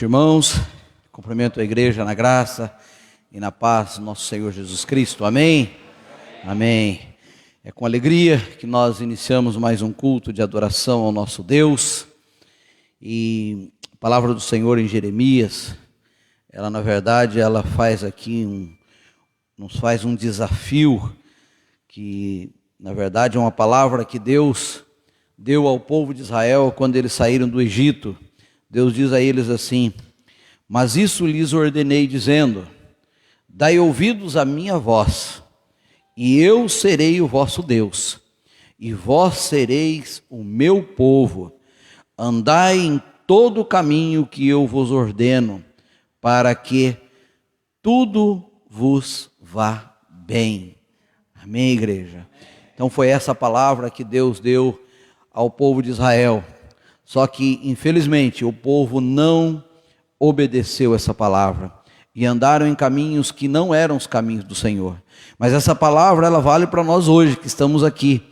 noite, irmãos. Cumprimento a igreja na graça e na paz do nosso Senhor Jesus Cristo. Amém? Amém. É com alegria que nós iniciamos mais um culto de adoração ao nosso Deus. E a palavra do Senhor em Jeremias, ela na verdade, ela faz aqui nos faz um desafio, que na verdade é uma palavra que Deus deu ao povo de Israel quando eles saíram do Egito. Deus diz a eles assim: mas isso lhes ordenei dizendo, dai ouvidos à minha voz, e eu serei o vosso Deus, e vós sereis o meu povo. Andai em todo o caminho que eu vos ordeno, para que tudo vos vá bem. Amém, igreja? Então foi essa palavra que Deus deu ao povo de Israel. Só que, infelizmente, o povo não obedeceu essa palavra e andaram em caminhos que não eram os caminhos do Senhor. Mas essa palavra, ela vale para nós hoje que estamos aqui,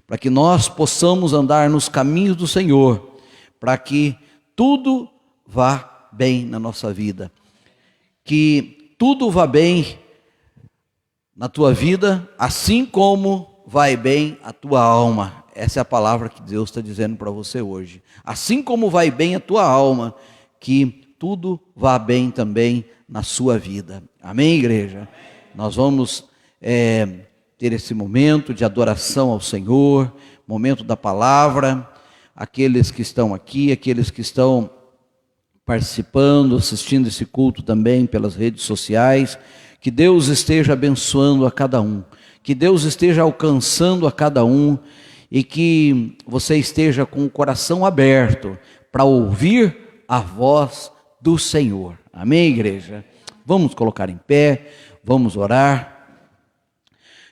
para que nós possamos andar nos caminhos do Senhor, para que tudo vá bem na nossa vida. Que tudo vá bem na tua vida, assim como vai bem a tua alma. Essa é a palavra que Deus está dizendo para você hoje. Assim como vai bem a tua alma, que tudo vá bem também na sua vida. Amém, igreja? Nós vamos ter esse momento de adoração ao Senhor, momento da palavra. Aqueles que estão aqui, aqueles que estão participando, assistindo esse culto também pelas redes sociais, que Deus esteja abençoando a cada um, que Deus esteja alcançando a cada um, e que você esteja com o coração aberto para ouvir a voz do Senhor. Amém, igreja? Vamos colocar em pé, vamos orar.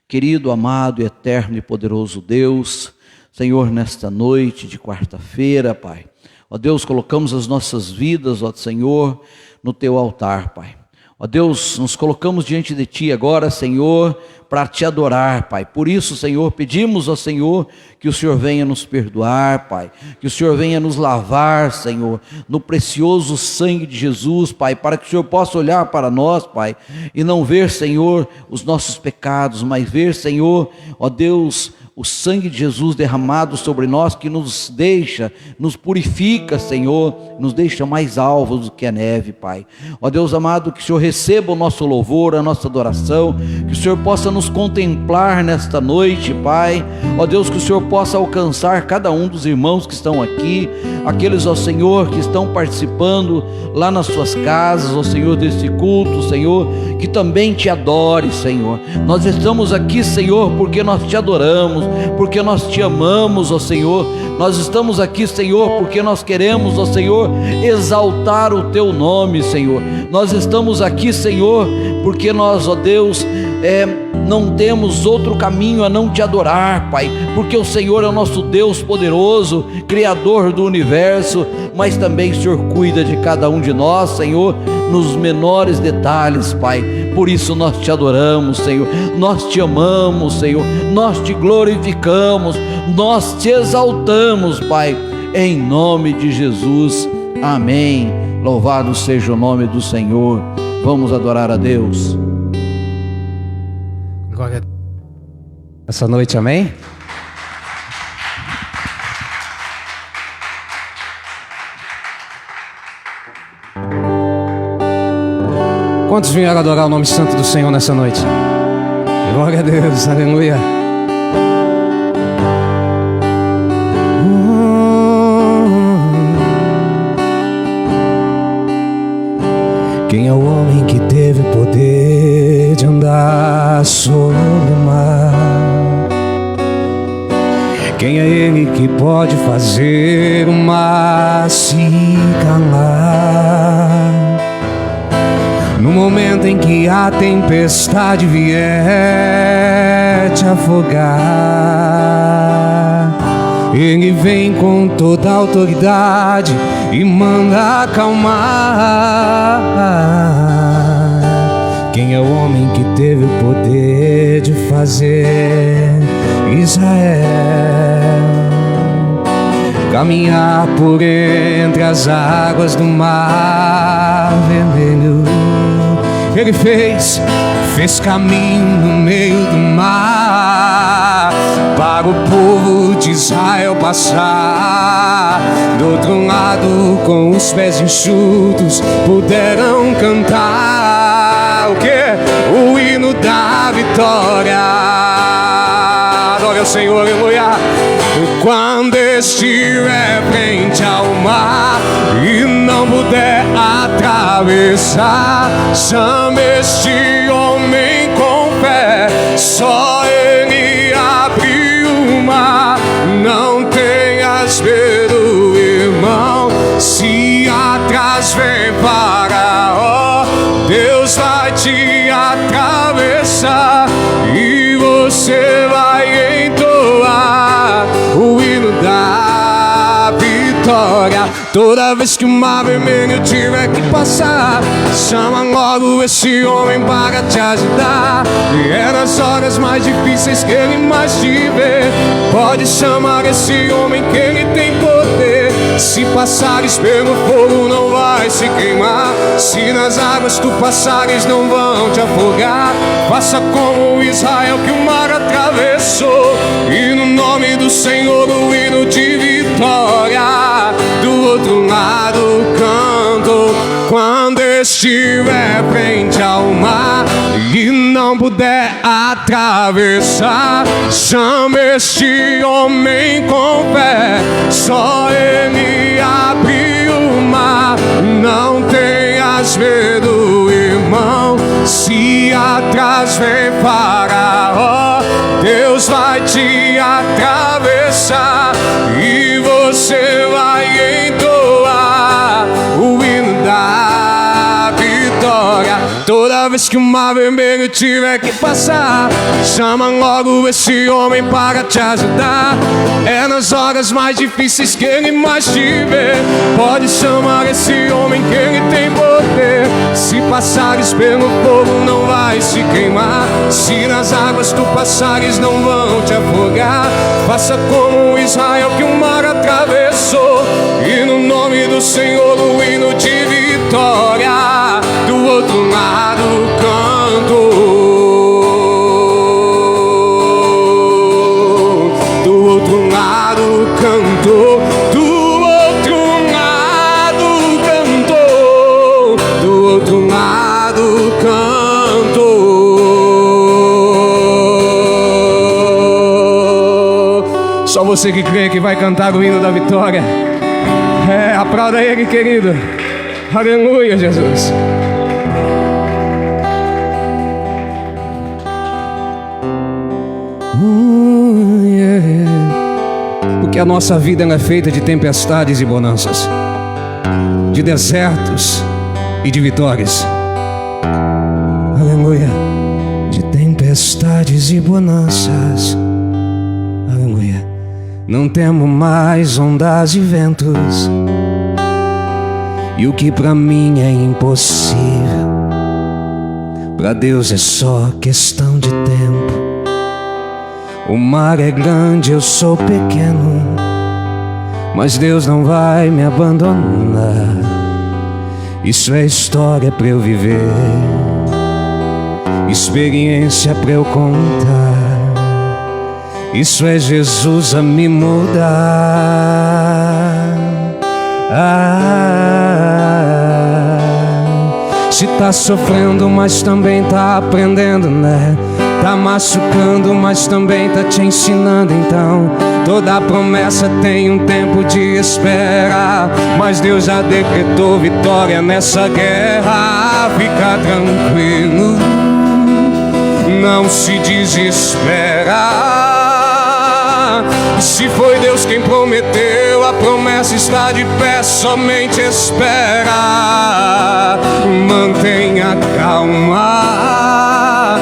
Querido, amado, eterno e poderoso Deus, Senhor, nesta noite de quarta-feira, Pai, ó Deus, colocamos as nossas vidas, ó Senhor, no Teu altar, Pai. Ó Deus, nos colocamos diante de Ti agora, Senhor, para Te adorar, Pai. Por isso, Senhor, pedimos ao Senhor que o Senhor venha nos perdoar, Pai. Que o Senhor venha nos lavar, Senhor, no precioso sangue de Jesus, Pai. Para que o Senhor possa olhar para nós, Pai, e não ver, Senhor, os nossos pecados, mas ver, Senhor, ó Deus, o sangue de Jesus derramado sobre nós, que nos deixa, nos purifica, Senhor, nos deixa mais alvos do que a neve, Pai. Ó Deus amado, que o Senhor receba o nosso louvor, a nossa adoração, que o Senhor possa nos contemplar nesta noite, Pai. Ó Deus, que o Senhor possa alcançar cada um dos irmãos que estão aqui, aqueles, ó Senhor, que estão participando lá nas suas casas, ó Senhor, desse culto, Senhor, que também Te adore, Senhor. Nós estamos aqui, Senhor, porque nós Te adoramos, porque nós Te amamos, ó Senhor. Nós estamos aqui, Senhor, porque nós queremos, ó Senhor, exaltar o Teu nome, Senhor. Nós estamos aqui, Senhor, porque nós, ó Deus, não temos outro caminho a não Te adorar, Pai, porque o Senhor é o nosso Deus poderoso, Criador do universo, mas também o Senhor cuida de cada um de nós, Senhor, nos menores detalhes, Pai. Por isso nós Te adoramos, Senhor, nós Te amamos, Senhor, nós Te glorificamos, nós Te exaltamos, Pai, em nome de Jesus, amém. Louvado seja o nome do Senhor. Vamos adorar a Deus. Glória a Deus. Essa noite, amém? Quantos vieram adorar o nome santo do Senhor nessa noite? Glória a Deus, aleluia. Quem é o homem que teve o poder de andar sobre o mar? Quem é ele que pode fazer o mar se calar? No momento em que a tempestade vier te afogar, Ele vem com toda a autoridade e manda acalmar. Quem é o homem que teve o poder de fazer Israel caminhar por entre as águas do mar Ele fez caminho no meio do mar, para o povo de Israel passar. Do outro lado, com os pés enxutos, puderam cantar o quê? O hino da vitória. Adore ao Senhor, aleluia. Quando estiver frente ao mar e não puder atravessar, chame este homem com fé, só ele abre o mar. Não tenhas medo, irmão, se atrás vem Faraó, Deus vai te atravessar e você vai entoar o hino da vitória. Toda vez que o mar vermelho tiver que passar, chama logo esse homem para te ajudar. E é nas horas mais difíceis que ele mais te vê. Pode chamar esse homem que ele tem poder. Se passares pelo fogo não vai se queimar, se nas águas tu passares não vão te afogar. Faça como Israel que o mar atravessou, e no nome do Senhor o hino de vitória. Do outro lado canto, quando estiver frente ao mar e não puder atravessar, chame este homem com fé, só ele abre o mar. Não tenhas medo, irmão, se atrás vem Faraó, Deus vai te atravessar e você vai entoar o hino da vitória. Toda vez que o mar vermelho tiver que passar, chama logo esse homem para te ajudar. É nas horas mais difíceis que ele mais te vê. Pode chamar esse homem que ele tem poder. Se passares pelo fogo não vai se queimar, se nas águas tu passares não vão te afogar. Faça como Israel que o mar atravessou, e no nome do Senhor o hino de vitória. Do outro lado canto, do outro lado canto, do outro lado canto, do outro lado canto. Só você que crê que vai cantar o hino da vitória. Aplauda ele, querido. Aleluia, Jesus. Porque a nossa vida ela é feita de tempestades e bonanças, de desertos e de vitórias. Aleluia. De tempestades e bonanças. Aleluia. Não temo mais ondas e ventos, e o que pra mim é impossível, pra Deus é só questão de tempo. O mar é grande, eu sou pequeno, mas Deus não vai me abandonar. Isso é história pra eu viver, experiência pra eu contar. Isso é Jesus a me mudar. Se tá sofrendo, mas também tá aprendendo, né? Tá machucando, mas também tá te ensinando. Então, toda promessa tem um tempo de espera, mas Deus já decretou vitória nessa guerra. Fica tranquilo, não se desespera. Se foi Deus quem prometeu, a promessa está de pé, somente espera. Mantenha calma,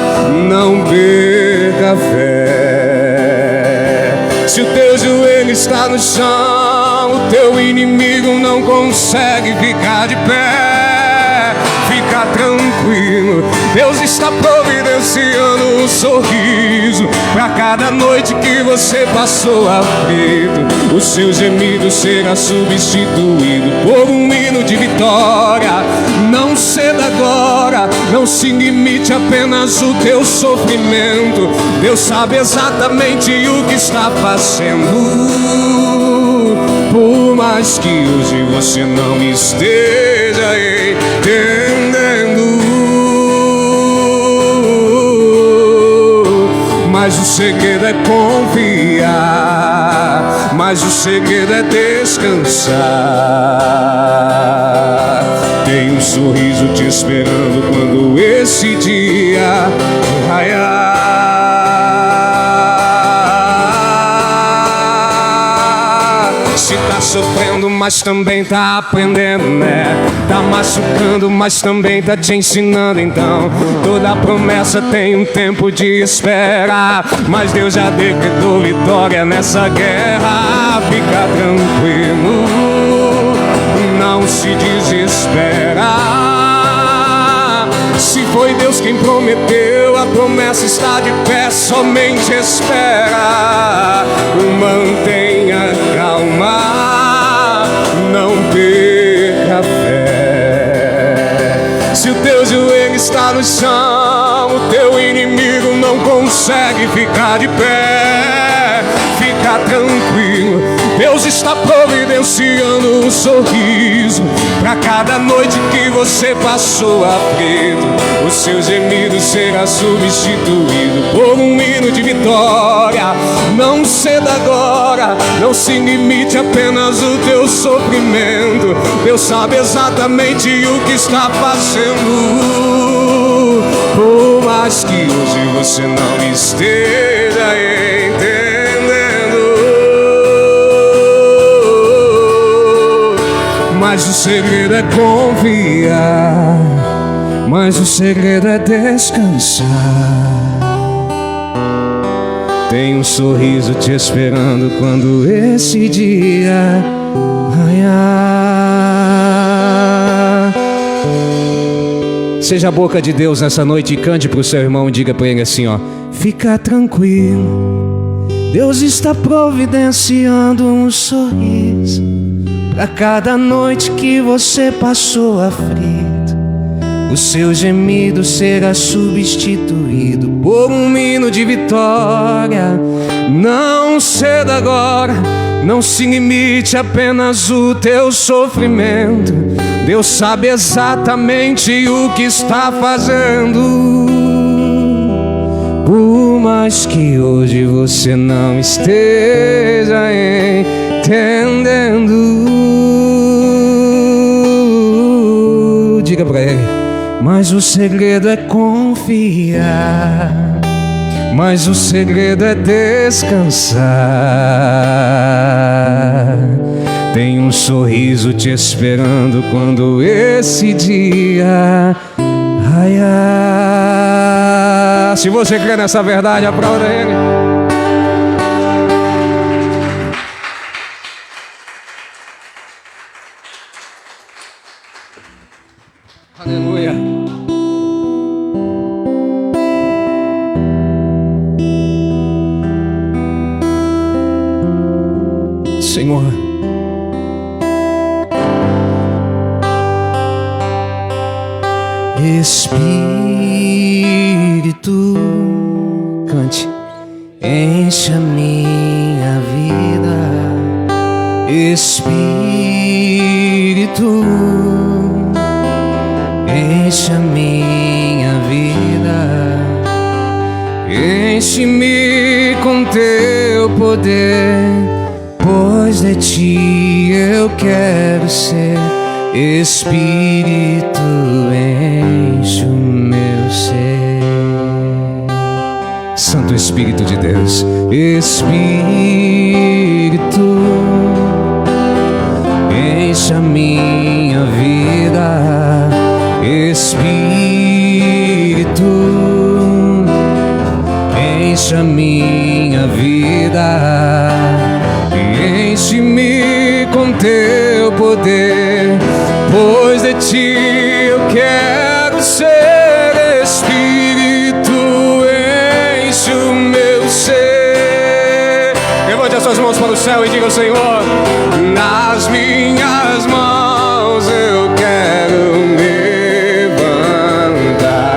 não perca fé. Se o teu joelho está no chão, o teu inimigo não consegue ficar de pé. Fica tranquilo, Deus está providenciando um sorriso pra cada noite que você passou aflito. O seu gemido será substituído por um hino de vitória. Não ceda agora, não se limite apenas o teu sofrimento. Deus sabe exatamente o que está fazendo. Por mais que hoje você não esteja entendendo, mas o segredo é confiar, mas o segredo é descansar. Tem um sorriso te esperando quando esse dia raiar. Se tá sofrendo, mas também tá aprendendo, né? Tá machucando, mas também tá te ensinando. Então, toda promessa tem um tempo de espera, mas Deus já decretou vitória nessa guerra. Fica tranquilo, não se desespera. Se foi Deus quem prometeu, a promessa está de pé, somente espera. Mantenha calma, não perca a fé. Se o teu joelho está no chão, o teu inimigo não consegue ficar de pé. Fica tranquilo, Deus está providenciando um sorriso pra cada noite que você passou aflito. O seu gemido será substituído por um hino de vitória. Não ceda agora, não se limite apenas o teu sofrimento. Deus sabe exatamente o que está fazendo. Por mais que hoje você não esteja entendendo, mas o segredo é confiar, mas o segredo é descansar. Tem um sorriso te esperando quando esse dia raiar. Seja a boca de Deus nessa noite e cante pro seu irmão e diga pra ele assim, ó: fica tranquilo, Deus está providenciando um sorriso pra cada noite que você passou aflito. O seu gemido será substituído por um hino de vitória. Não ceda agora, não se limite apenas o teu sofrimento. Deus sabe exatamente o que está fazendo. Por mais que hoje você não esteja entendendo, diga pra ele: mas o segredo é confiar, mas o segredo é descansar. Tem um sorriso te esperando quando esse dia raiar. Se você crê nessa verdade, aplauda ele. Aleluia. Senhor, Espírito, cante, enche a minha vida. Espírito, enche a minha vida. Enche-me com teu poder, pois de ti eu quero ser. Espírito, enche o meu ser. Santo Espírito de Deus, Espírito, enche a minha vida. Espírito, enche a minha vida. Enche-me com teu poder, pois de ti eu quero ser. Espírito, enche o meu ser. Levante as suas mãos para o céu e diga ao Senhor: nas minhas mãos eu quero me levantar.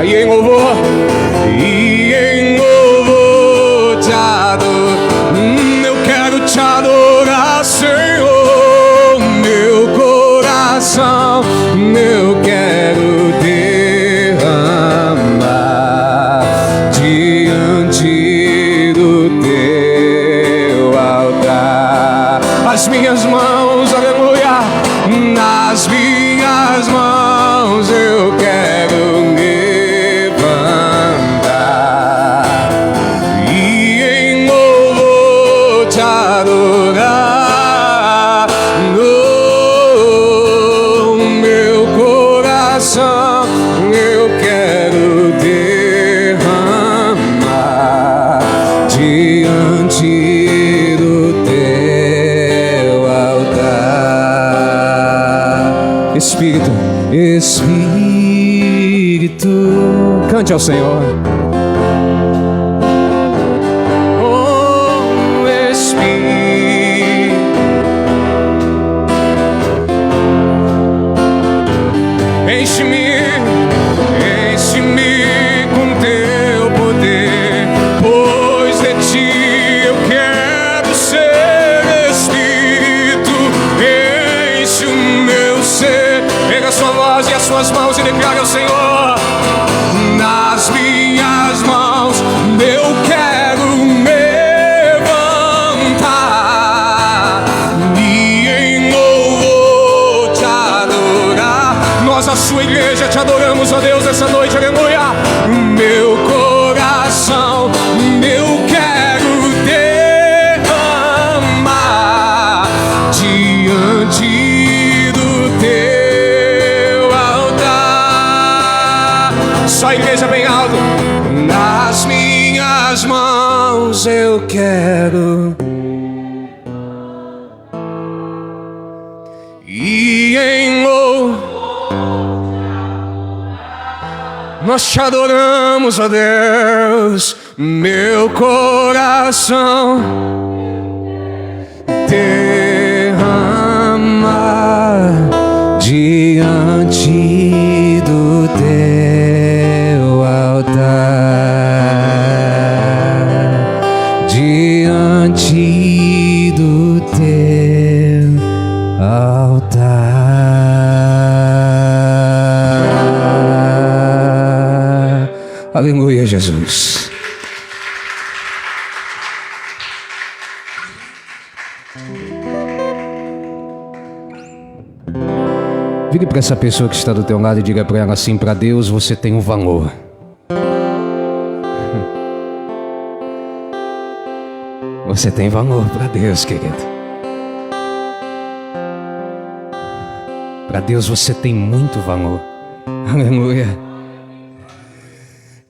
Espírito. Cante ao Senhor. Oh, Espírito, enche-me com teu poder, pois de ti eu quero ser. Espírito, enche o meu ser. Pega a sua voz e as suas mãos e declare ao Senhor: nas minhas mãos eu quero levantar e em louvor te adorar. Nós, a sua igreja, te adoramos, ó Deus, essa noite, aleluia. Meu coração eu quero derramar diante do teu altar. Só a igreja bem alto. Nas minhas mãos eu quero e em louvor nós te adoramos, ó Deus. Meu coração derrama diante do teu altar, diante do teu altar. Aleluia, Jesus. Vire para essa pessoa que está do teu lado e diga para ela assim: para Deus você tem um valor. Você tem valor para Deus, querido. Para Deus você tem muito valor. Aleluia.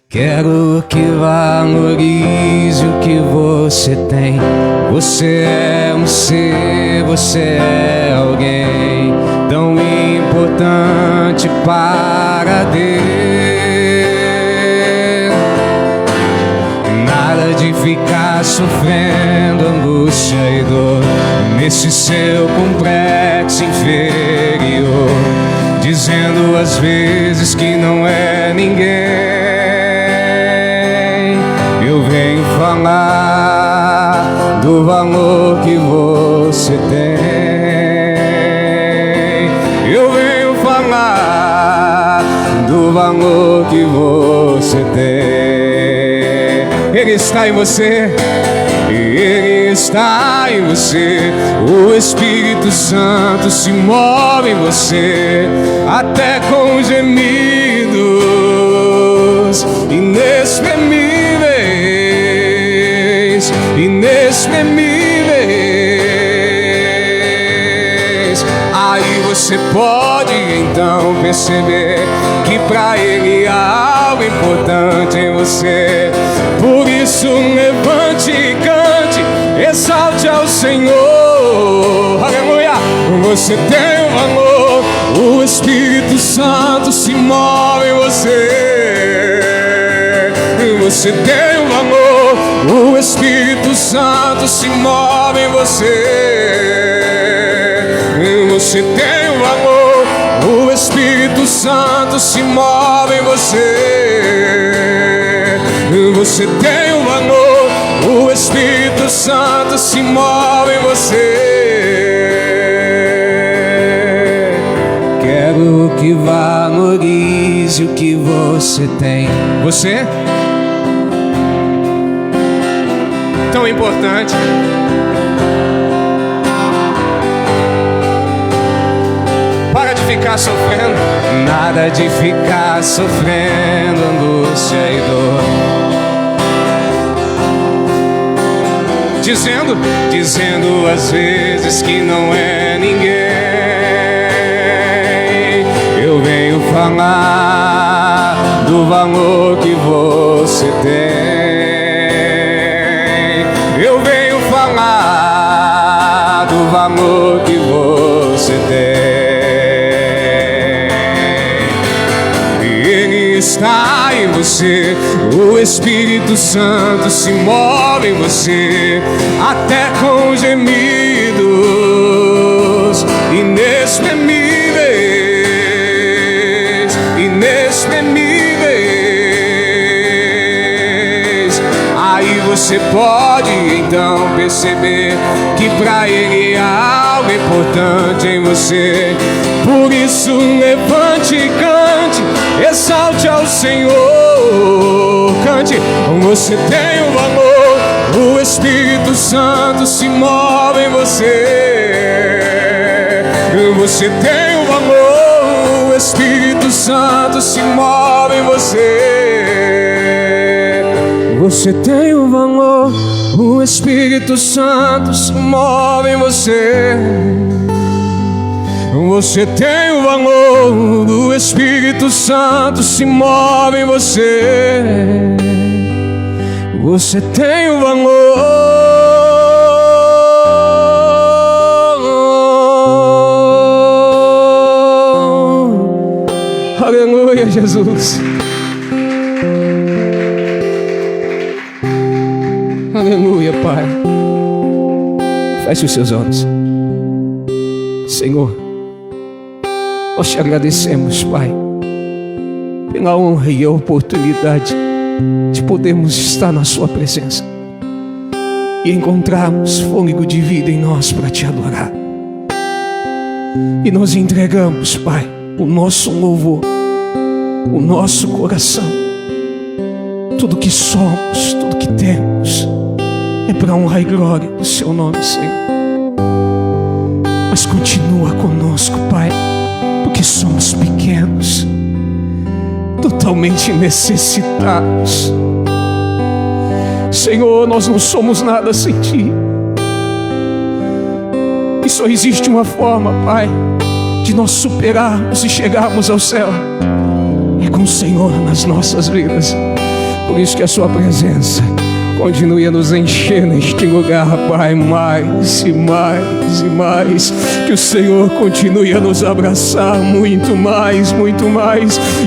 Quero que valorize o que você tem. Você é um ser, você é alguém tão importante para Deus. Nada de ficar sofrendo angústia e dor nesse seu complexo inferior, dizendo às vezes que não é ninguém. Eu venho falar do valor que você tem. Eu venho falar do valor que você tem. Ele está em você, Ele está em você. O Espírito Santo se move em você, até com gemidos inexprimíveis, inexprimíveis. Aí você pode então perceber que pra Ele há algo importante em você. Por isso levante e cante, exalte ao Senhor. Aleluia! Você tem um valor, o Espírito Santo se move em você. Você tem um valor, o Espírito Santo se move em você. Você tem um valor, o Espírito Santo se move em você. Você tem um valor, o Espírito Santo se move em você. Quero que valorize o que você tem. Você? Tão importante. Para de ficar sofrendo. Nada de ficar sofrendo angústia e dor, dizendo às vezes que não é ninguém. Eu venho falar do valor que você tem. Eu venho falar do valor que você tem. está em você. O Espírito Santo se move em você, até com gemidos inexprimíveis, inexprimíveis. Aí você pode então perceber que pra Ele há algo importante em você. Por isso levante e cante, exalte ao Senhor. Cante, você tem um valor, o Espírito Santo se move em você. Você tem um valor, o Espírito Santo se move em você. Você tem um valor, o Espírito Santo se move em você. Você tem o valor, o Espírito Santo se move em você. Você tem o valor. Aleluia, Jesus. Aleluia, Pai. Feche os seus olhos. Senhor, nós te agradecemos, Pai, pela honra e a oportunidade de podermos estar na Sua presença e encontrarmos fôlego de vida em nós para Te adorar. E nós entregamos, Pai, o nosso louvor, o nosso coração, tudo que somos, tudo que temos, é para a honra e glória do Seu nome, Senhor. Mas continua conosco, Pai, porque somos pequenos, totalmente necessitados. Senhor, nós não somos nada sem Ti. E só existe uma forma, Pai, de nós superarmos e chegarmos ao céu. É com o Senhor nas nossas vidas. Por isso que a Sua presença continue a nos encher neste lugar, Pai, mais e mais e mais. Que o Senhor continue a nos abraçar muito mais,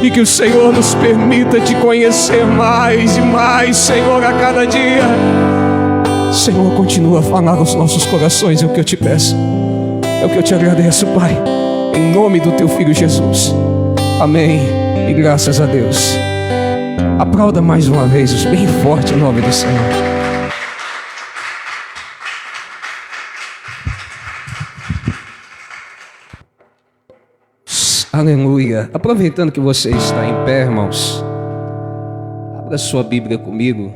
e que o Senhor nos permita Te conhecer mais e mais, Senhor, a cada dia. Senhor, continua a falar aos nossos corações, é o que eu Te peço, é o que eu Te agradeço, Pai, em nome do Teu Filho Jesus. Amém e graças a Deus. Aplauda mais uma vez, bem forte, em nome do Senhor. Aleluia. Aproveitando que você está em pé, irmãos, abra sua Bíblia comigo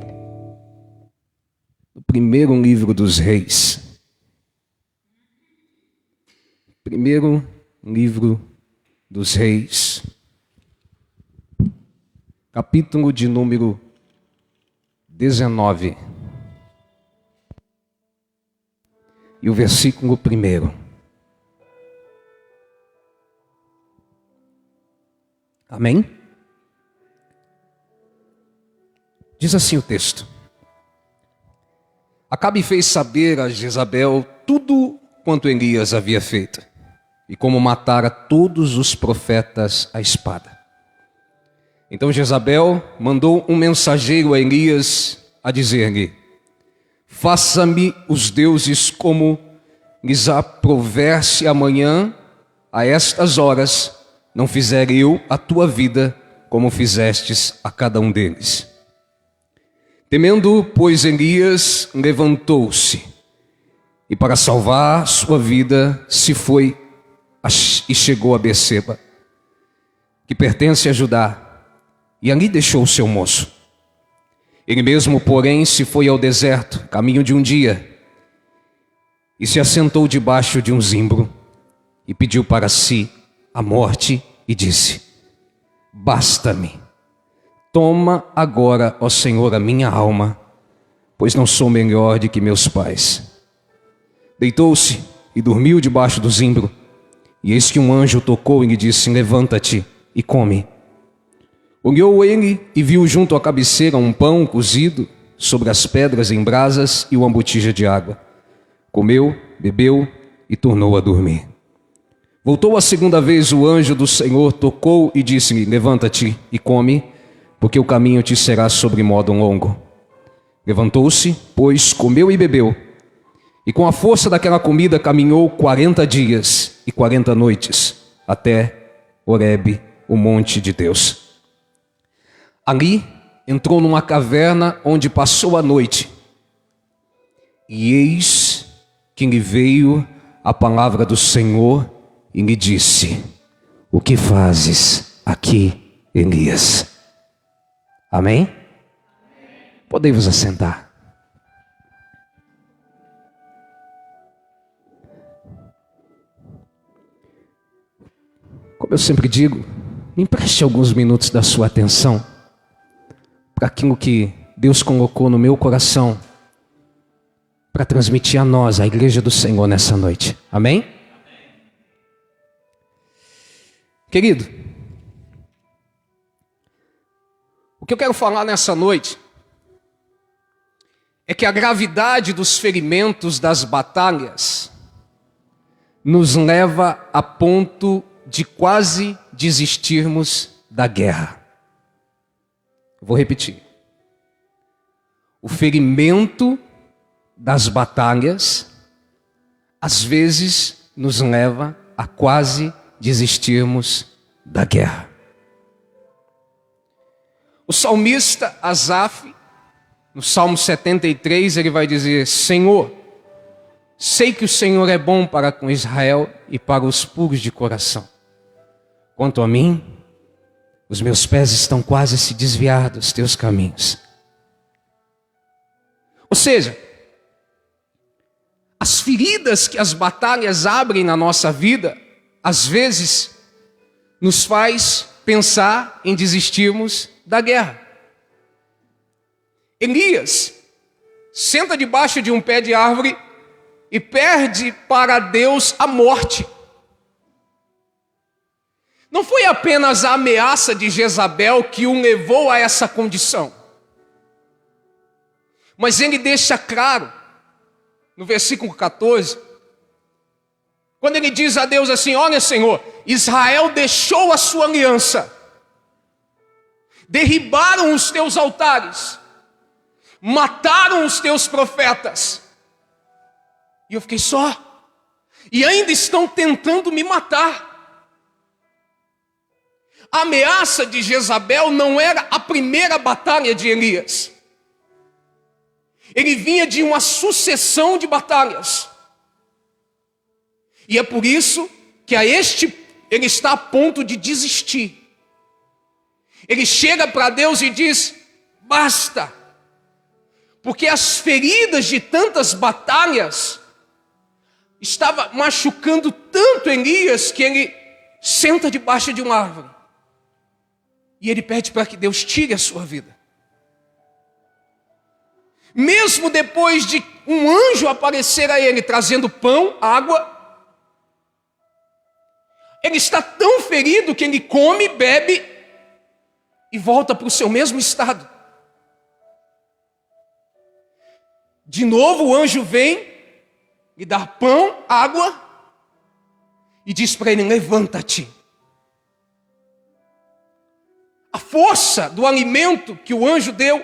no primeiro livro dos Reis. Primeiro livro dos Reis, capítulo de número 19 e o versículo 1. Amém? Diz assim o texto: Acabe fez saber a Jezabel tudo quanto Elias havia feito e como matara todos os profetas à espada. Então Jezabel mandou um mensageiro a Elias a dizer-lhe: Faça-me os deuses como lhes aprouver, se amanhã, a estas horas, não fizer eu a tua vida como fizestes a cada um deles. Temendo, pois, Elias levantou-se e, para salvar sua vida, se foi e chegou a Beceba, que pertence a Judá, e ali deixou o seu moço. Ele mesmo, porém, se foi ao deserto, caminho de um dia, e se assentou debaixo de um zimbro, e pediu para si a morte, e disse: Basta-me, toma agora, ó Senhor, a minha alma, pois não sou melhor do que meus pais. Deitou-se e dormiu debaixo do zimbro, e eis que um anjo tocou e lhe disse: Levanta-te e come. Olhou ele e viu junto à cabeceira um pão cozido sobre as pedras em brasas e uma botija de água. Comeu, bebeu e tornou a dormir. Voltou a segunda vez o anjo do Senhor, tocou e disse-lhe: levanta-te e come, porque o caminho te será sobremodo longo. Levantou-se, pois comeu e bebeu, e com a força daquela comida caminhou 40 dias e 40 noites, até Horebe, o monte de Deus. Ali entrou numa caverna onde passou a noite, e eis que lhe veio a palavra do Senhor e lhe disse: o que fazes aqui, Elias? Amém? Podem vos assentar. Como eu sempre digo, me empreste alguns minutos da sua atenção para aquilo que Deus colocou no meu coração para transmitir a nós, a igreja do Senhor, nessa noite. Amém? Querido, o que eu quero falar nessa noite é que a gravidade dos ferimentos, das batalhas, nos leva a ponto de quase desistirmos da guerra. Vou repetir. O ferimento das batalhas, às vezes, nos leva a quase desistirmos da guerra. O salmista Asaf, no Salmo 73, ele vai dizer: Senhor, sei que o Senhor é bom para com Israel e para os puros de coração. Quanto a mim, os meus pés estão quase a se desviar dos teus caminhos. Ou seja, as feridas que as batalhas abrem na nossa vida, às vezes, nos faz pensar em desistirmos da guerra. Elias senta debaixo de um pé de árvore e pede para Deus a morte. Não foi apenas a ameaça de Jezabel que o levou a essa condição, mas ele deixa claro, no versículo 14, quando ele diz a Deus assim: olha, Senhor, Israel deixou a sua aliança, derribaram os teus altares, mataram os teus profetas, e eu fiquei só, e ainda estão tentando me matar. A ameaça de Jezabel não era a primeira batalha de Elias. Ele vinha de uma sucessão de batalhas. E é por isso que ele está a ponto de desistir. Ele chega para Deus e diz: basta. Porque as feridas de tantas batalhas estava machucando tanto Elias que ele senta debaixo de uma árvore. E ele pede para que Deus tire a sua vida. Mesmo depois de um anjo aparecer a ele trazendo pão, água, ele está tão ferido que ele come, bebe e volta para o seu mesmo estado. De novo o anjo vem lhe dar pão, água e diz para ele: levanta-te. A força do alimento que o anjo deu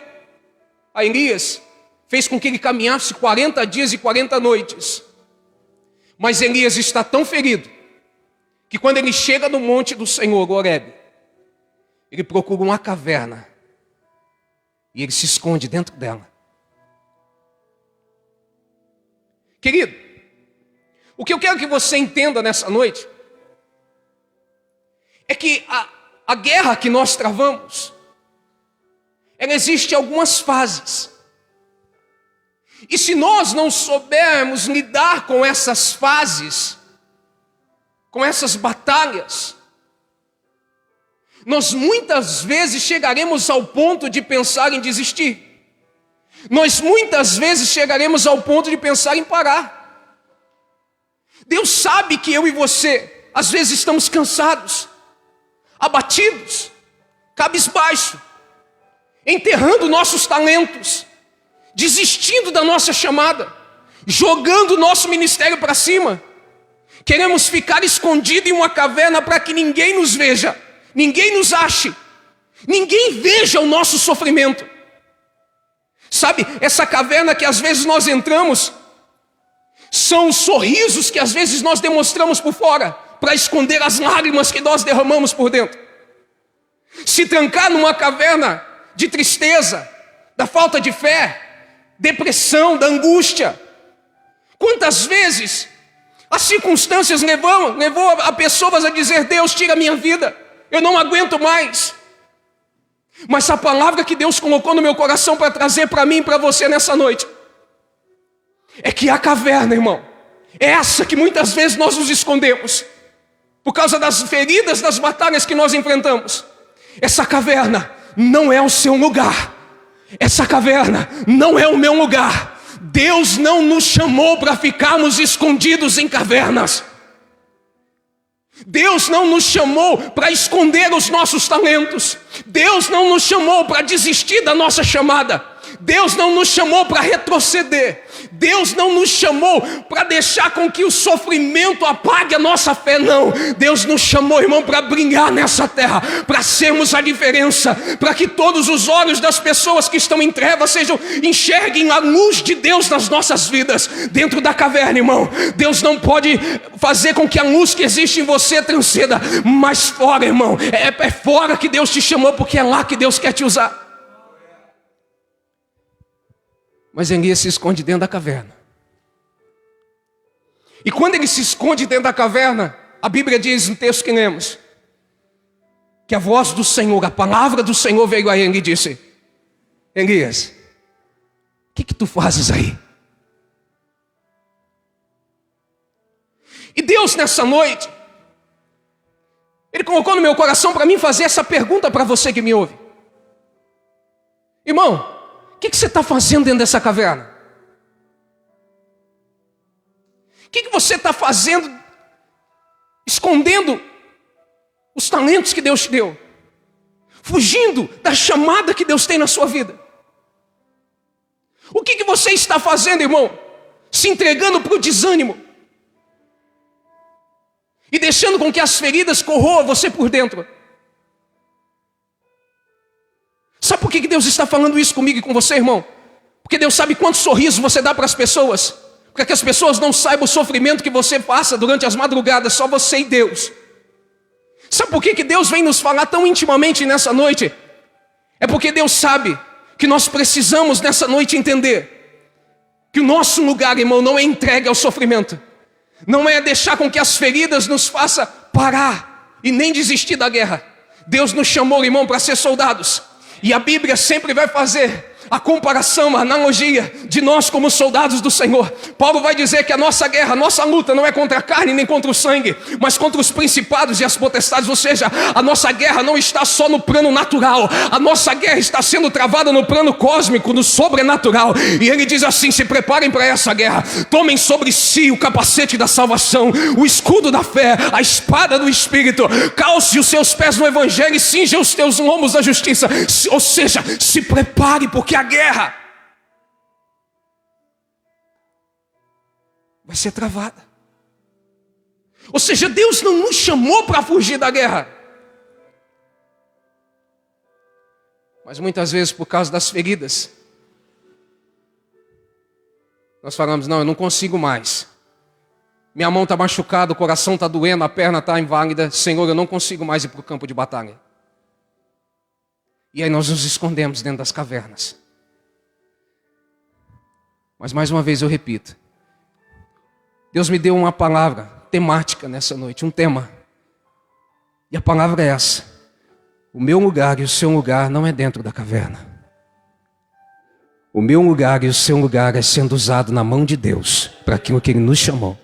a Elias fez com que ele caminhasse 40 dias e 40 noites. Mas Elias está tão ferido que quando ele chega no monte do Senhor, Horebe, ele procura uma caverna e ele se esconde dentro dela. Querido, o que eu quero que você entenda nessa noite é que a guerra que nós travamos, ela existe em algumas fases. E se nós não soubermos lidar com essas fases, com essas batalhas, nós muitas vezes chegaremos ao ponto de pensar em desistir. Nós muitas vezes chegaremos ao ponto de pensar em parar. Deus sabe que eu e você, às vezes, estamos cansados, abatidos, cabisbaixo, enterrando nossos talentos, desistindo da nossa chamada, jogando o nosso ministério para cima. Queremos ficar escondidos em uma caverna para que ninguém nos veja, ninguém nos ache, ninguém veja o nosso sofrimento. Sabe, essa caverna que às vezes nós entramos, são os sorrisos que às vezes nós demonstramos por fora, para esconder as lágrimas que nós derramamos por dentro. Se trancar numa caverna de tristeza, da falta de fé, depressão, da angústia. Quantas vezes as circunstâncias levou a pessoas a dizer: Deus, tira a minha vida, eu não aguento mais. Mas a palavra que Deus colocou no meu coração para trazer para mim e para você nessa noite é que a caverna, irmão, é essa que muitas vezes nós nos escondemos por causa das feridas, das batalhas que nós enfrentamos. Essa caverna não é o seu lugar, essa caverna não é o meu lugar. Deus não nos chamou para ficarmos escondidos em cavernas. Deus não nos chamou para esconder os nossos talentos. Deus não nos chamou para desistir da nossa chamada. Deus não nos chamou para retroceder. Deus não nos chamou para deixar com que o sofrimento apague a nossa fé, não. Deus nos chamou, irmão, para brilhar nessa terra, para sermos a diferença, para que todos os olhos das pessoas que estão em trevas enxerguem a luz de Deus nas nossas vidas. Dentro da caverna, irmão, Deus não pode fazer com que a luz que existe em você transcenda, mas fora, irmão, é fora que Deus te chamou, porque é lá que Deus quer te usar. Mas Elias se esconde dentro da caverna. E quando ele se esconde dentro da caverna, a Bíblia diz no texto que lemos, que a voz do Senhor, a palavra do Senhor veio a ele e disse: Elias, o que tu fazes aí? E Deus nessa noite, Ele colocou no meu coração para mim fazer essa pergunta para você que me ouve. Irmão, o que você está fazendo dentro dessa caverna? O que você está fazendo, escondendo os talentos que Deus te deu, fugindo da chamada que Deus tem na sua vida? O que você está fazendo, irmão? Se entregando para o desânimo e deixando com que as feridas corroam você por dentro. Sabe por que Deus está falando isso comigo e com você, irmão? Porque Deus sabe quantos sorrisos você dá para as pessoas, para que as pessoas não saibam o sofrimento que você passa durante as madrugadas, só você e Deus. Sabe por que Deus vem nos falar tão intimamente nessa noite? É porque Deus sabe que nós precisamos nessa noite entender que o nosso lugar, irmão, não é entregue ao sofrimento, não é deixar com que as feridas nos façam parar e nem desistir da guerra. Deus nos chamou, irmão, para ser soldados. E a Bíblia sempre vai fazer a comparação, a analogia de nós como soldados do Senhor. Paulo vai dizer que a nossa guerra, a nossa luta não é contra a carne nem contra o sangue, mas contra os principados e as potestades. Ou seja, a nossa guerra não está só no plano natural, a nossa guerra está sendo travada no plano cósmico, no sobrenatural. E ele diz assim: se preparem para essa guerra, tomem sobre si o capacete da salvação, o escudo da fé, a espada do Espírito, calce os seus pés no Evangelho e cinja os teus lombos da justiça. Ou seja, se prepare, porque a guerra vai ser travada. Ou seja, Deus não nos chamou para fugir da guerra. Mas muitas vezes, por causa das feridas, nós falamos: não, eu não consigo mais. Minha mão está machucada, o coração está doendo, a perna está inválida. Senhor, eu não consigo mais ir para o campo de batalha. E aí nós nos escondemos dentro das cavernas. Mas mais uma vez eu repito, Deus me deu uma palavra temática nessa noite, um tema. E a palavra é essa: o meu lugar e o seu lugar não é dentro da caverna. O meu lugar e o seu lugar é sendo usado na mão de Deus para aquilo que Ele nos chamou.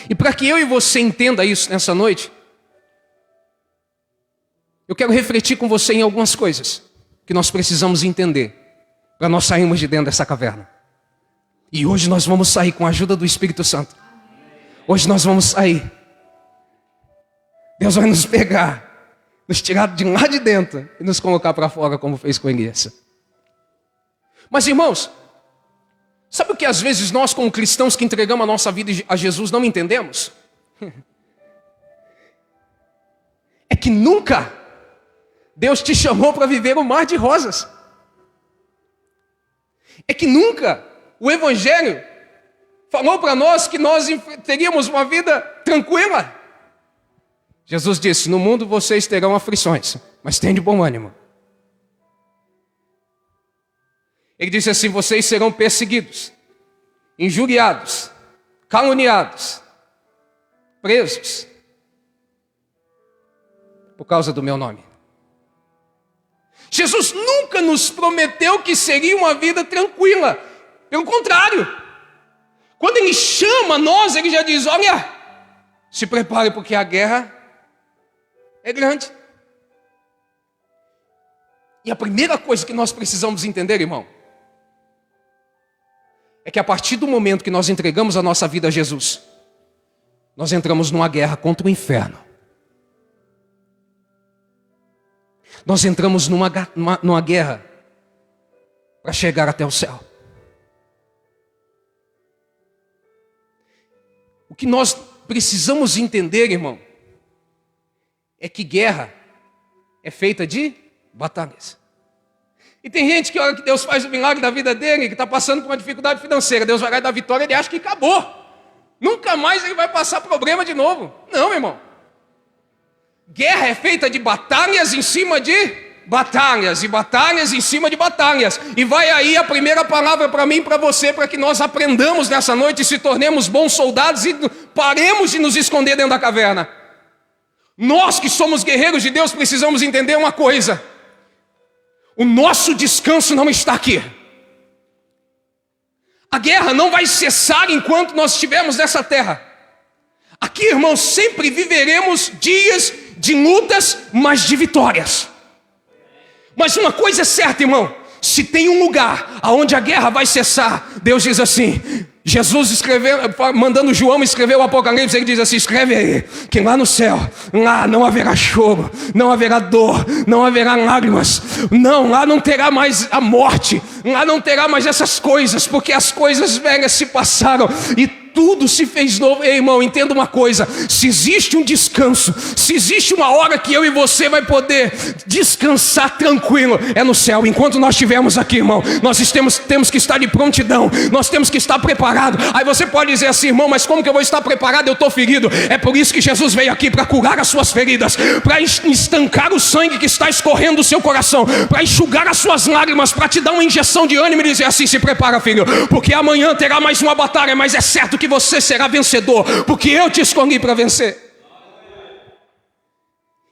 E para que eu e você entenda isso nessa noite, eu quero refletir com você em algumas coisas que nós precisamos entender para nós sairmos de dentro dessa caverna. E hoje nós vamos sair com a ajuda do Espírito Santo. Hoje nós vamos sair. Deus vai nos pegar, nos tirar de lá de dentro e nos colocar para fora, como fez com Elias. Mas irmãos, Sabe o que às vezes nós, como cristãos que entregamos a nossa vida a Jesus, não entendemos? É que nunca Deus te chamou para viver um mar de rosas. É que nunca o Evangelho falou para nós que nós teríamos uma vida tranquila. Jesus disse: no mundo vocês terão aflições, mas tenham de bom ânimo. Ele disse assim: vocês serão perseguidos, injuriados, caluniados, presos, por causa do meu nome. Jesus nunca nos prometeu que seria uma vida tranquila. Pelo contrário, quando Ele chama nós, Ele já diz: olha, se prepare porque a guerra é grande. E a primeira coisa que nós precisamos entender, irmão, é que a partir do momento que nós entregamos a nossa vida a Jesus, nós entramos numa guerra contra o inferno. Nós entramos numa guerra para chegar até o céu. O que nós precisamos entender, irmão, é que guerra é feita de batalhas. E tem gente que, a hora que Deus faz o milagre da vida dele, que está passando por uma dificuldade financeira, Deus vai lá e dá vitória, ele acha que acabou. Nunca mais ele vai passar problema de novo. Não, meu irmão. Guerra é feita de batalhas em cima de batalhas, e batalhas em cima de batalhas. E vai aí a primeira palavra para mim e para você, para que nós aprendamos nessa noite e se tornemos bons soldados e paremos de nos esconder dentro da caverna. Nós que somos guerreiros de Deus precisamos entender uma coisa: o nosso descanso não está aqui. A guerra não vai cessar enquanto nós estivermos nessa terra. Aqui, irmãos, sempre viveremos dias de lutas, mas de vitórias. Mas uma coisa é certa, irmão: se tem um lugar aonde a guerra vai cessar, Deus diz assim, Jesus escreveu, mandando João escrever o Apocalipse, ele diz assim: escreve aí, que lá no céu, lá não haverá choro, não haverá dor, não haverá lágrimas, não, lá não terá mais a morte, lá não terá mais essas coisas, porque as coisas velhas se passaram e tudo se fez novo. Ei, irmão, entenda uma coisa: se existe um descanso, se existe uma hora que eu e você vai poder descansar tranquilo, é no céu. Enquanto nós estivermos aqui, irmão, nós temos que estar de prontidão, nós temos que estar preparados. Aí você pode dizer assim: irmão, mas como que eu vou estar preparado? Eu estou ferido. É por isso que Jesus veio aqui, para curar as suas feridas, para estancar o sangue que está escorrendo do seu coração, para enxugar as suas lágrimas, para te dar uma injeção de ânimo e dizer assim: se prepara, filho, porque amanhã terá mais uma batalha, mas é certo que você será vencedor, porque eu te escolhi para vencer.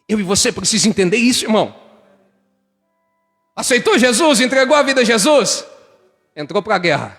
Eu e você precisamos entender isso, irmão. Aceitou Jesus, entregou a vida a Jesus, entrou para a guerra.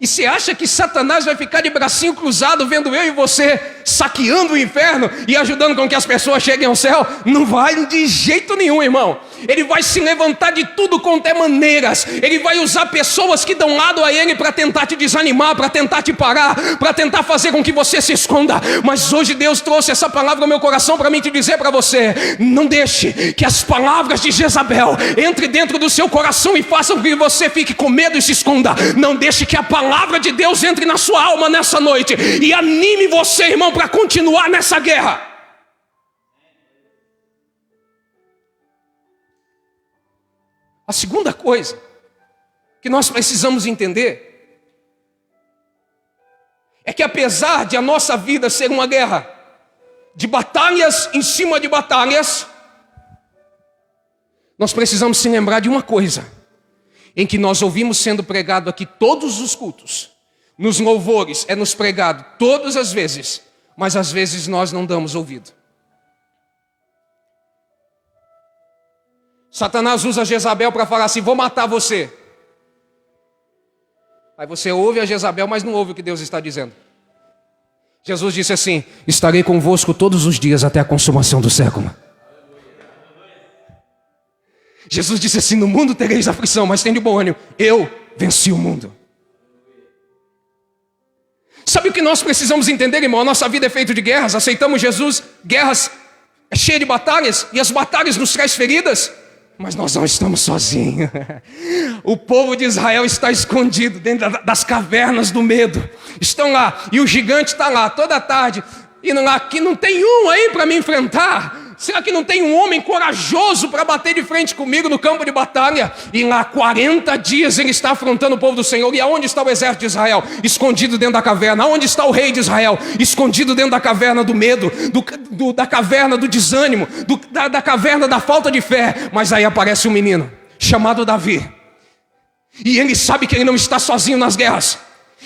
E você acha que Satanás vai ficar de bracinho cruzado vendo eu e você saqueando o inferno e ajudando com que as pessoas cheguem ao céu? Não vai de jeito nenhum, irmão. Ele vai se levantar de tudo quanto é maneiras. Ele vai usar pessoas que dão lado a ele para tentar te desanimar, para tentar te parar, para tentar fazer com que você se esconda. Mas hoje Deus trouxe essa palavra ao meu coração para mim te dizer para você: não deixe que as palavras de Jezabel entrem dentro do seu coração e façam com que você fique com medo e se esconda. Não deixe que a palavra de Deus entre na sua alma nessa noite e anime você, irmão, para continuar nessa guerra. A segunda coisa que nós precisamos entender é que, apesar de a nossa vida ser uma guerra de batalhas em cima de batalhas, nós precisamos se lembrar de uma coisa, em que nós ouvimos sendo pregado aqui todos os cultos, nos louvores é nos pregado todas as vezes, mas às vezes nós não damos ouvido. Satanás usa Jezabel para falar assim: vou matar você. Aí você ouve a Jezabel, mas não ouve o que Deus está dizendo. Jesus disse assim: estarei convosco todos os dias até a consumação do século. Jesus disse assim: no mundo tereis aflição, mas tende bom ânimo, eu venci o mundo. Sabe o que nós precisamos entender, irmão? A nossa vida é feita de guerras. Aceitamos Jesus, guerras é cheia de batalhas, e as batalhas nos traz feridas. mas nós não estamos sozinhos. O povo de Israel está escondido dentro das cavernas do medo. Estão lá, e o gigante está lá toda tarde, indo lá, que não tem um aí para me enfrentar. Será que não tem um homem corajoso para bater de frente comigo no campo de batalha? E lá 40 dias ele está afrontando o povo do Senhor. E aonde está o exército de Israel? Escondido dentro da caverna. Aonde está o rei de Israel? Escondido dentro da caverna do medo, da caverna do desânimo, da caverna da falta de fé. Mas aí aparece um menino chamado Davi. E ele sabe que ele não está sozinho nas guerras.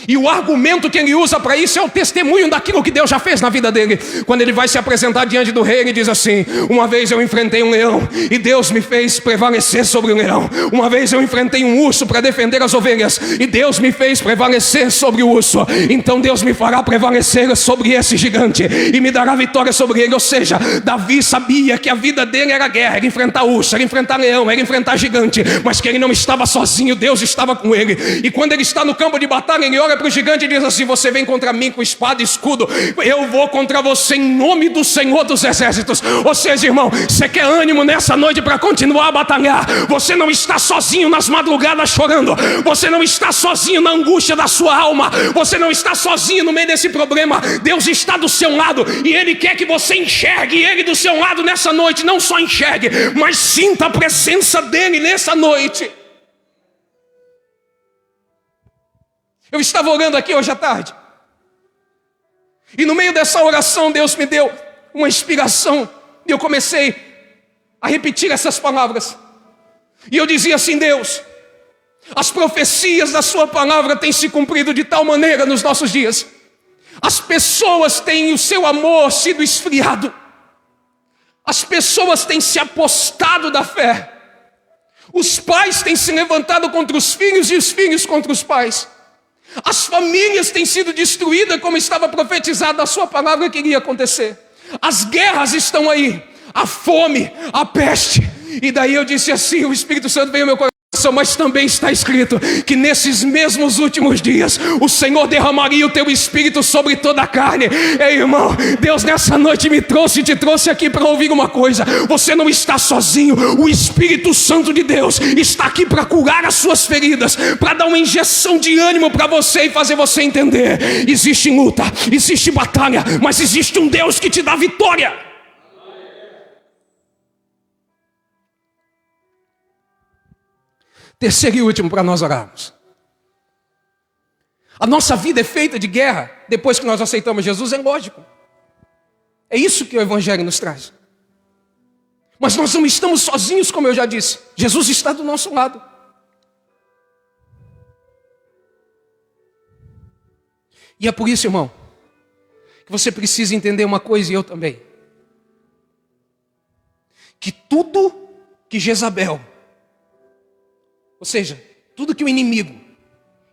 E o argumento que ele usa para isso é o testemunho daquilo que Deus já fez na vida dele. Quando ele vai se apresentar diante do rei, ele diz assim: uma vez eu enfrentei um leão e Deus me fez prevalecer sobre o leão. Uma vez eu enfrentei um urso para defender as ovelhas e Deus me fez prevalecer sobre o urso. Então Deus me fará prevalecer sobre esse gigante e me dará vitória sobre ele. Ou seja, Davi sabia que a vida dele era guerra, era enfrentar urso, era enfrentar leão, era enfrentar gigante, mas que ele não estava sozinho, Deus estava com ele. E quando ele está no campo de batalha, ele olha para o gigante e diz assim: você vem contra mim com espada e escudo, eu vou contra você em nome do Senhor dos Exércitos. Ou seja, irmão, você quer ânimo nessa noite para continuar a batalhar? Você não está sozinho nas madrugadas chorando, você não está sozinho na angústia da sua alma, você não está sozinho no meio desse problema. Deus está do seu lado e Ele quer que você enxergue Ele do seu lado nessa noite. Não só enxergue, mas sinta a presença dEle nessa noite. Eu estava orando aqui hoje à tarde, e no meio dessa oração Deus me deu uma inspiração, e eu comecei a repetir essas palavras, e eu dizia assim: Deus, as profecias da sua palavra têm se cumprido de tal maneira nos nossos dias. As pessoas têm o seu amor sido esfriado, as pessoas têm se apostado da fé, os pais têm se levantado contra os filhos e os filhos contra os pais. As famílias têm sido destruídas, como estava profetizado na sua palavra que iria acontecer. As guerras estão aí, a fome, a peste. E daí eu disse assim, o Espírito Santo veio ao meu coração: mas também está escrito que nesses mesmos últimos dias o Senhor derramaria o teu Espírito sobre toda a carne. Ei, irmão, Deus nessa noite me trouxe e te trouxe aqui para ouvir uma coisa: você não está sozinho. O Espírito Santo de Deus está aqui para curar as suas feridas, para dar uma injeção de ânimo para você e fazer você entender: existe luta, existe batalha, mas existe um Deus que te dá vitória. Terceiro e último para nós orarmos. A nossa vida é feita de guerra depois que nós aceitamos Jesus, é lógico. É isso que o Evangelho nos traz. Mas nós não estamos sozinhos, como eu já disse. Jesus está do nosso lado. E é por isso, irmão, que você precisa entender uma coisa, e eu também: que tudo que Jezabel, ou seja, tudo que o inimigo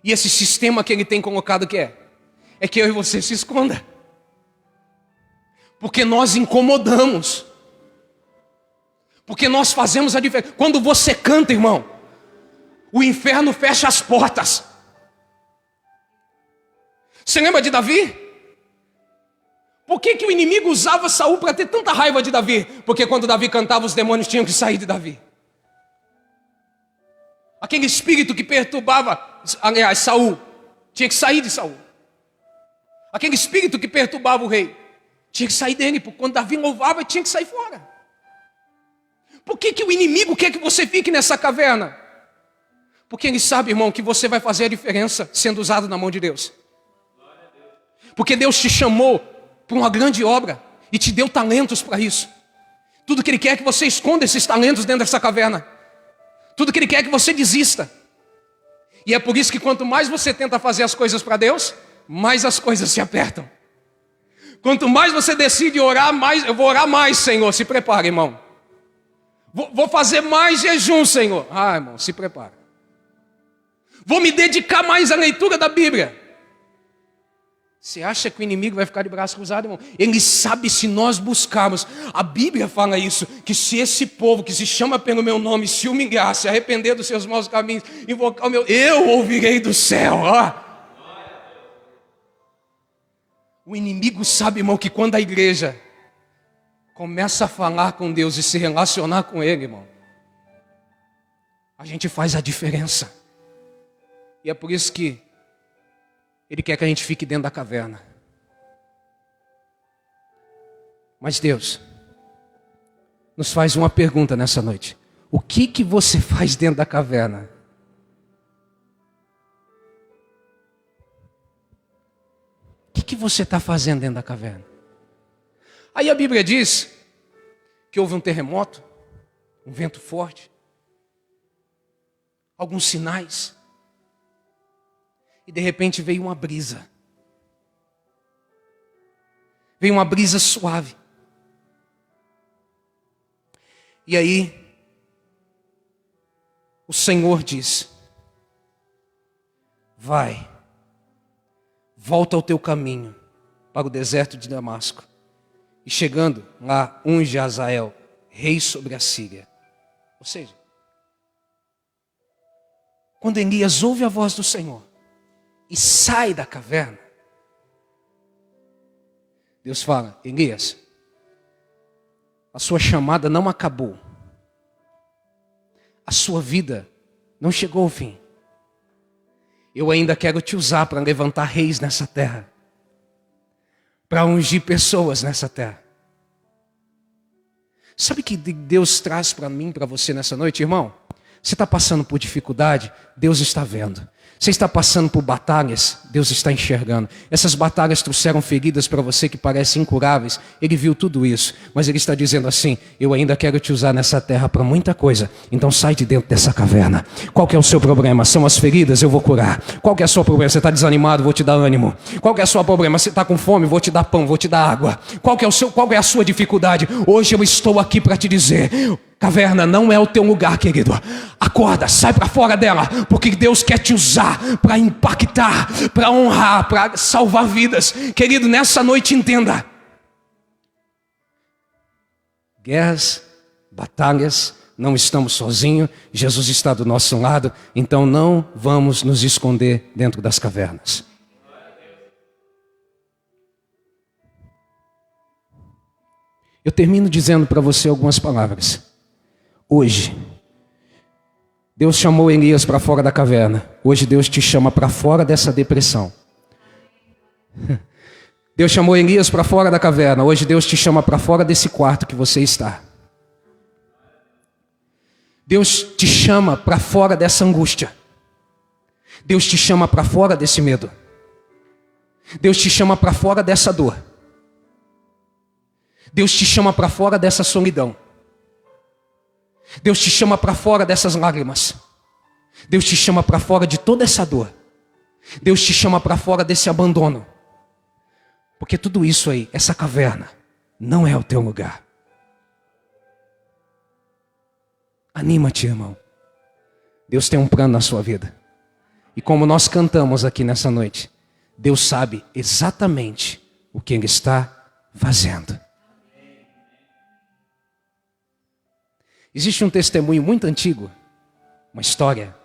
e esse sistema que ele tem colocado quer, é que eu e você se esconda. Porque nós incomodamos. Porque nós fazemos a diferença. Quando você canta, irmão, o inferno fecha as portas. Você lembra de Davi? Por que o inimigo usava Saul para ter tanta raiva de Davi? Porque quando Davi cantava, os demônios tinham que sair de Davi. Aquele espírito que perturbava, aliás, Saul, tinha que sair de Saul. Aquele espírito que perturbava o rei, tinha que sair dele, porque quando Davi louvava, tinha que sair fora. Por que o inimigo quer que você fique nessa caverna? Porque ele sabe, irmão, que você vai fazer a diferença sendo usado na mão de Deus. Porque Deus te chamou para uma grande obra e te deu talentos para isso. Tudo que Ele quer é que você esconda esses talentos dentro dessa caverna. Tudo que Ele quer é que você desista. E é por isso que quanto mais você tenta fazer as coisas para Deus, mais as coisas se apertam. Quanto mais você decide orar, mais eu vou orar mais, Senhor. Se prepara, irmão. Vou fazer mais jejum, Senhor. Ah, irmão, se prepara. Vou me dedicar mais à leitura da Bíblia. Você acha que o inimigo vai ficar de braço cruzado, irmão? Ele sabe, se nós buscarmos. A Bíblia fala isso, que se esse povo que se chama pelo meu nome se humilhar, se arrepender dos seus maus caminhos, invocar o meu, eu ouvirei do céu. Ó. O inimigo sabe, irmão, que quando a igreja começa a falar com Deus e se relacionar com Ele, irmão, a gente faz a diferença. E é por isso que Ele quer que a gente fique dentro da caverna. Mas Deus nos faz uma pergunta nessa noite. O que você faz dentro da caverna? O que você está fazendo dentro da caverna? Aí a Bíblia diz que houve um terremoto, um vento forte, alguns sinais, e de repente veio uma brisa. Veio uma brisa suave. E aí, o Senhor diz: vai, volta ao teu caminho para o deserto de Damasco. E chegando lá, unge Azael, rei sobre a Síria. Ou seja, quando Elias ouve a voz do Senhor e sai da caverna, Deus fala: Elias, a sua chamada não acabou. A sua vida não chegou ao fim. Eu ainda quero te usar para levantar reis nessa terra, para ungir pessoas nessa terra. Sabe o que Deus traz para mim, para você nessa noite, irmão? Você está passando por dificuldade, Deus está vendo. Você está passando por batalhas, Deus está enxergando. Essas batalhas trouxeram feridas para você que parecem incuráveis. Ele viu tudo isso, mas Ele está dizendo assim: eu ainda quero te usar nessa terra para muita coisa. Então sai de dentro dessa caverna. Qual que é o seu problema? São as feridas? Eu vou curar. Qual que é o seu problema? Você está desanimado? Vou te dar ânimo. Qual que é o seu problema? Você está com fome? Vou te dar pão, vou te dar água. Qual é a sua dificuldade? Hoje eu estou aqui para te dizer: caverna não é o teu lugar, querido. Acorda, sai para fora dela, porque Deus quer te usar para impactar, para honrar, para salvar vidas. Querido, nessa noite entenda: guerras, batalhas, não estamos sozinhos. Jesus está do nosso lado, então não vamos nos esconder dentro das cavernas. Eu termino dizendo para você algumas palavras. Hoje, Deus chamou Elias para fora da caverna. Hoje Deus te chama para fora dessa depressão. Deus chamou Elias para fora da caverna. Hoje Deus te chama para fora desse quarto que você está. Deus te chama para fora dessa angústia. Deus te chama para fora desse medo. Deus te chama para fora dessa dor. Deus te chama para fora dessa solidão. Deus te chama para fora dessas lágrimas. Deus te chama para fora de toda essa dor. Deus te chama para fora desse abandono. Porque tudo isso aí, essa caverna, não é o teu lugar. Anima-te, irmão. Deus tem um plano na sua vida. E como nós cantamos aqui nessa noite, Deus sabe exatamente o que Ele está fazendo. Existe um testemunho muito antigo, uma história,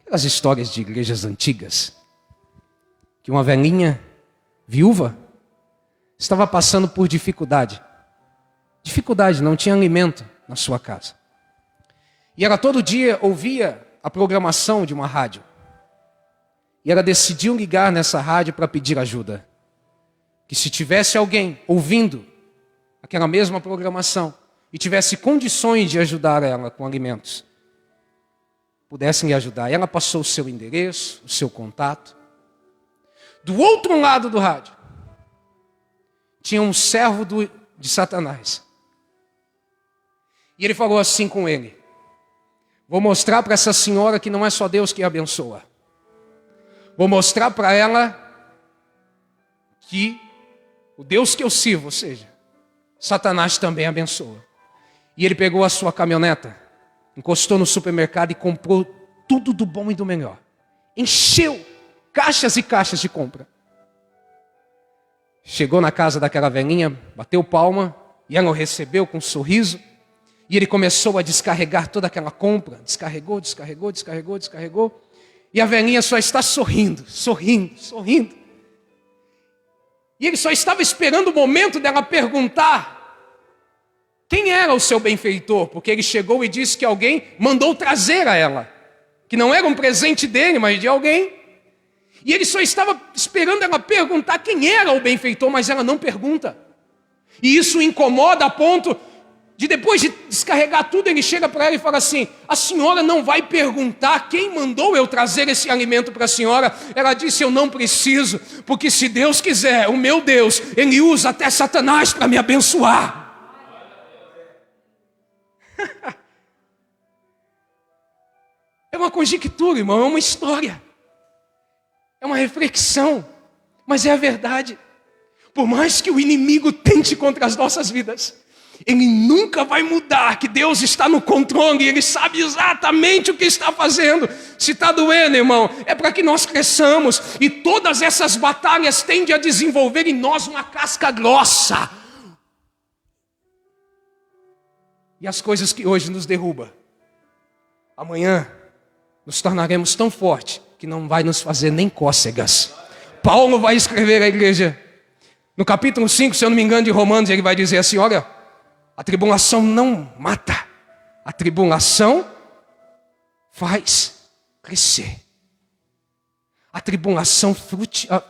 aquelas histórias de igrejas antigas, que uma velhinha viúva estava passando por dificuldade. Dificuldade, não tinha alimento na sua casa. E ela todo dia ouvia a programação de uma rádio. E ela decidiu ligar nessa rádio para pedir ajuda. Que se tivesse alguém ouvindo aquela mesma programação e tivesse condições de ajudar ela com alimentos, pudessem lhe ajudar. Ela passou o seu endereço, o seu contato. Do outro lado do rádio, tinha um servo de Satanás. E ele falou assim com ele: vou mostrar para essa senhora que não é só Deus que a abençoa. Vou mostrar para ela que o Deus que eu sirvo, ou seja, Satanás também abençoa. E ele pegou a sua caminhoneta, encostou no supermercado e comprou tudo do bom e do melhor. Encheu caixas e caixas de compra. Chegou na casa daquela velhinha, bateu palma, e ela o recebeu com um sorriso. E ele começou a descarregar toda aquela compra. Descarregou. E a velhinha só está sorrindo. E ele só estava esperando o momento dela perguntar quem era era o seu benfeitor, porque ele chegou e disse que alguém mandou trazer a ela, que não era um presente dele, mas de alguém. E ele só estava esperando ela perguntar quem era o benfeitor, mas ela não pergunta. E isso incomoda a ponto de, depois de descarregar tudo, ele chega para ela e fala assim: a senhora não vai perguntar quem mandou eu trazer esse alimento para a senhora? Ela disse: eu não preciso, porque se Deus quiser, o meu Deus, Ele usa até Satanás para me abençoar. É uma conjectura, irmão, é uma história, é uma reflexão, mas é a verdade. Por mais que o inimigo tente contra as nossas vidas, ele nunca vai mudar que Deus está no controle, Ele sabe exatamente o que está fazendo. Se está doendo, irmão, é para que nós cresçamos, e todas essas batalhas tendem a desenvolver em nós uma casca grossa. E as coisas que hoje nos derrubam, amanhã nos tornaremos tão fortes que não vai nos fazer nem cócegas. Paulo vai escrever à igreja, no capítulo 5, se eu não me engano, de Romanos, ele vai dizer assim: olha, a tribulação não mata, a tribulação faz crescer. A tribulação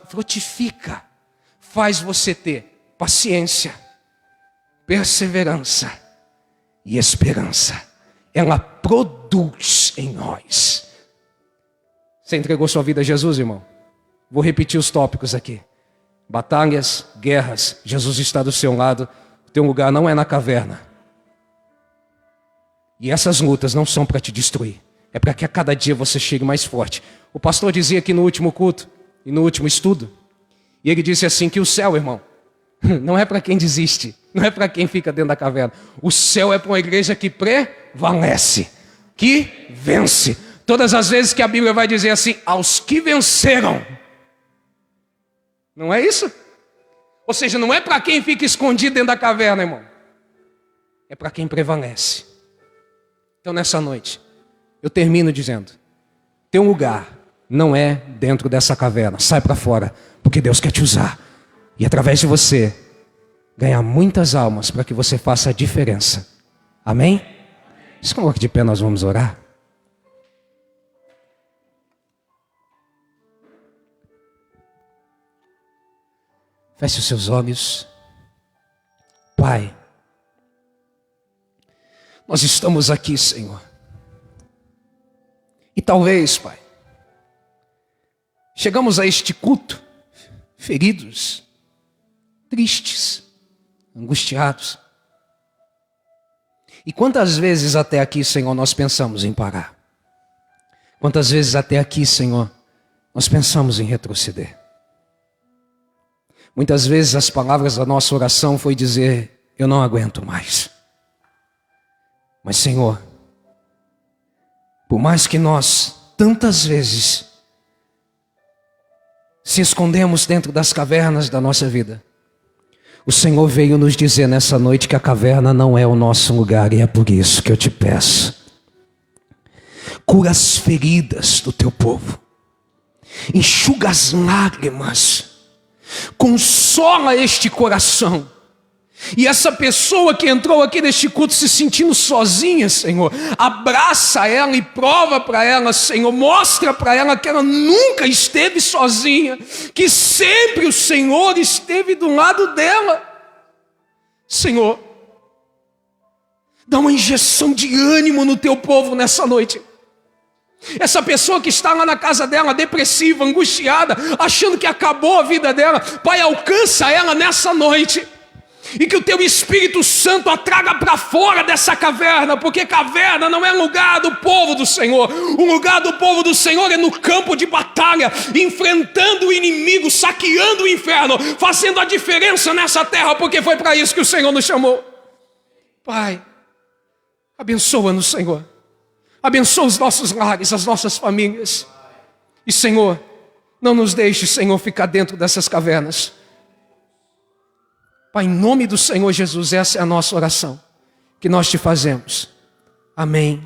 frutifica, faz você ter paciência, perseverança e esperança. Ela produz em nós. Você entregou sua vida a Jesus, irmão? Vou repetir os tópicos aqui. Batalhas, guerras, Jesus está do seu lado. O teu lugar não é na caverna. E essas lutas não são para te destruir, é para que a cada dia você chegue mais forte. O pastor dizia aqui no último culto e no último estudo, e ele disse assim, que o céu, irmão, não é para quem desiste, não é para quem fica dentro da caverna. O céu é para uma igreja que prevalece, que vence. Todas as vezes que a Bíblia vai dizer assim, aos que venceram. Não é isso? Ou seja, não é para quem fica escondido dentro da caverna, irmão. É para quem prevalece. Então nessa noite, eu termino dizendo, teu lugar não é dentro dessa caverna. Sai para fora, porque Deus quer te usar. E através de você, ganhar muitas almas para que você faça a diferença. Amém? Se coloque de pé, nós vamos orar. Feche os seus olhos. Pai, nós estamos aqui, Senhor. E talvez, Pai, chegamos a este culto feridos, tristes, angustiados. E quantas vezes até aqui, Senhor, nós pensamos em parar? Quantas vezes até aqui, Senhor, nós pensamos em retroceder? Muitas vezes as palavras da nossa oração foi dizer, eu não aguento mais. Mas Senhor, por mais que nós tantas vezes se escondemos dentro das cavernas da nossa vida, o Senhor veio nos dizer nessa noite que a caverna não é o nosso lugar, e é por isso que eu te peço, cura as feridas do teu povo, enxuga as lágrimas, consola este coração. E essa pessoa que entrou aqui neste culto se sentindo sozinha, Senhor, abraça ela e prova para ela, Senhor, mostra para ela que ela nunca esteve sozinha, que sempre o Senhor esteve do lado dela. Senhor, dá uma injeção de ânimo no teu povo nessa noite. Essa pessoa que está lá na casa dela, depressiva, angustiada, achando que acabou a vida dela, Pai, alcança ela nessa noite. E que o teu Espírito Santo a traga para fora dessa caverna, porque caverna não é lugar do povo do Senhor. O lugar do povo do Senhor é no campo de batalha, enfrentando o inimigo, saqueando o inferno, fazendo a diferença nessa terra, porque foi para isso que o Senhor nos chamou. Pai, abençoa-nos, Senhor. Abençoa os nossos lares, as nossas famílias. E Senhor, não nos deixe, Senhor, ficar dentro dessas cavernas. Pai, em nome do Senhor Jesus, essa é a nossa oração que nós te fazemos. Amém.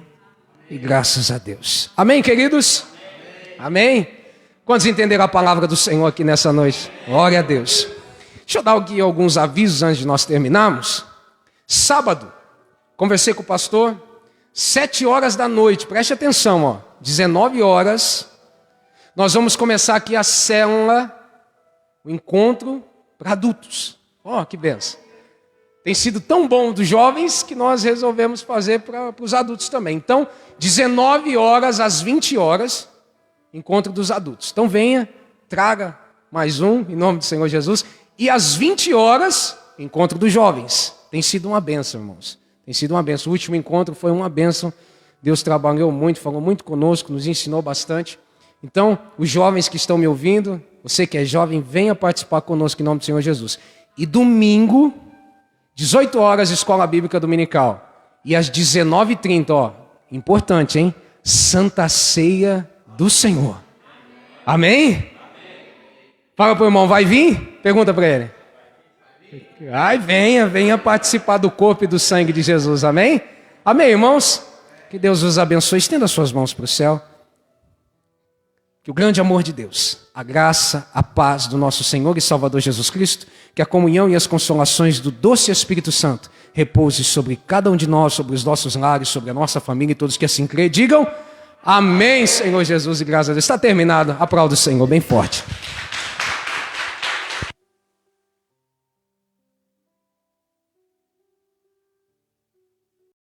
E graças a Deus. Amém, queridos? Amém. Quantos entenderam a palavra do Senhor aqui nessa noite? Glória a Deus. Deixa eu dar aqui alguns avisos antes de nós terminarmos. Sábado, conversei com o pastor, 7 horas da noite, preste atenção, ó, 19 horas, nós vamos começar aqui a célula, o encontro para adultos. Ó, que benção. Tem sido tão bom dos jovens que nós resolvemos fazer para os adultos também. Então, 19 horas às 20 horas, encontro dos adultos. Então venha, traga mais um, em nome do Senhor Jesus. E às 20 horas, encontro dos jovens. Tem sido uma bênção, irmãos. Tem sido uma bênção. O último encontro foi uma bênção. Deus trabalhou muito, falou muito conosco, nos ensinou bastante. Então, os jovens que estão me ouvindo, você que é jovem, venha participar conosco em nome do Senhor Jesus. E domingo, 18 horas, Escola Bíblica Dominical. E às 19h30, ó, importante, hein? Santa Ceia do Senhor. Amém? Fala pro irmão, vai vir? Pergunta para ele. Ai, venha participar do corpo e do sangue de Jesus, amém? Amém, irmãos? Que Deus os abençoe, estenda suas mãos para o céu. Que o grande amor de Deus, a graça, a paz do nosso Senhor e Salvador Jesus Cristo, que a comunhão e as consolações do doce Espírito Santo repouse sobre cada um de nós, sobre os nossos lares, sobre a nossa família e todos que assim crê, digam amém, Senhor Jesus, e graças a Deus. Está terminado, aplauda o Senhor bem forte.